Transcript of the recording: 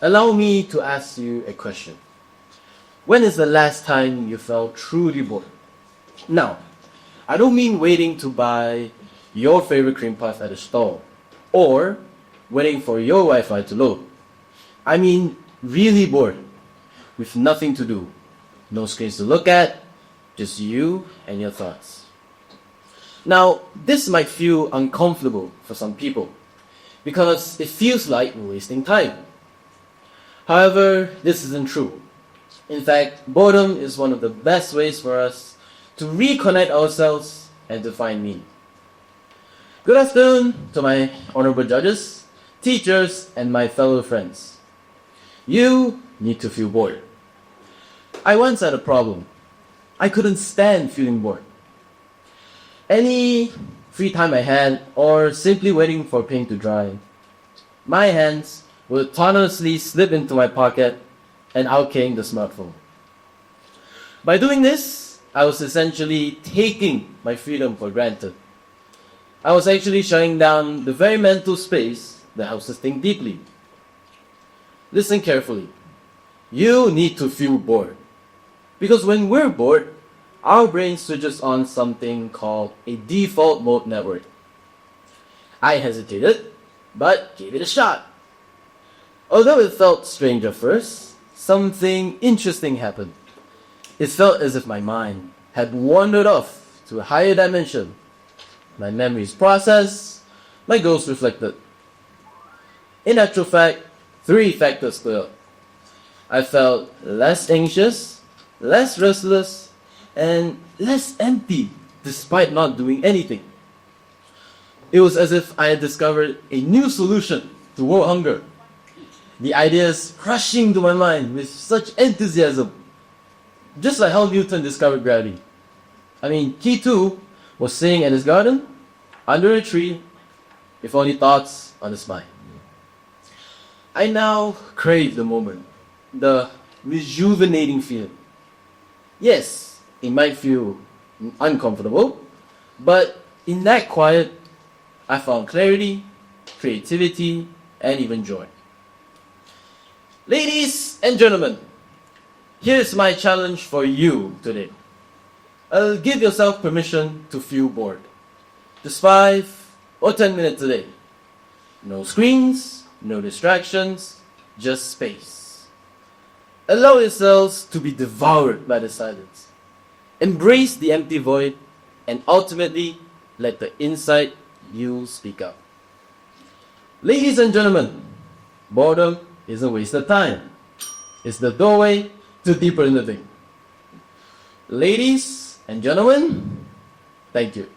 allow me to ask you a question. When is the last time you felt truly bored? Now, I don't mean waiting to buy your favorite cream puff at a store or waiting for your Wi-Fi to load. I mean really bored, with nothing to do, no screens to look at, just you and your thoughts. Now, this might feel uncomfortable for some people because it feels like we're wasting time. However, this isn't true. In fact, boredom is one of the best ways for us to reconnect ourselves and to find meaning. Good afternoon to my honorable judges, teachers, and my fellow friends. You need to feel bored. I once had a problem. I couldn't stand feeling bored. Any free time I had, or simply waiting for paint to dry, my hands would autonomously slip into my pocket and out came the smartphone. By doing this, I was essentially taking my freedom for granted. I was actually shutting down the very mental space that helps us think deeply. Listen carefully. You need to feel bored. Because when we're bored, our brain switches on something called a default mode network. I hesitated, but gave it a shot. Although it felt strange at first, something interesting happened. It felt as if my mind had wandered off to a higher dimension. My memories processed, my goals reflected. In actual fact, 3 factors stood out. I felt less anxious, less restless, and less empty despite not doing anything. It was as if I had discovered a new solution to world hunger. The ideas rushing to my mind with such enthusiasm, just like how Newton discovered gravity. he too was sitting in his garden, under a tree, with only thoughts on his mind. I now crave the moment, the rejuvenating feeling. Yes, it might feel uncomfortable, but in that quiet, I found clarity, creativity, and even joy. Ladies and gentlemen, here's my challenge for you today. Give yourself permission to feel bored. Just 5 or 10 minutes a day. No screens, no distractions, just space. Allow yourselves to be devoured by the silence. Embrace the empty void and ultimately let the inside you speak up. Ladies and gentlemen, boredom isn't wasted time. It's the doorway to deeper living. Ladies and gentlemen, thank you.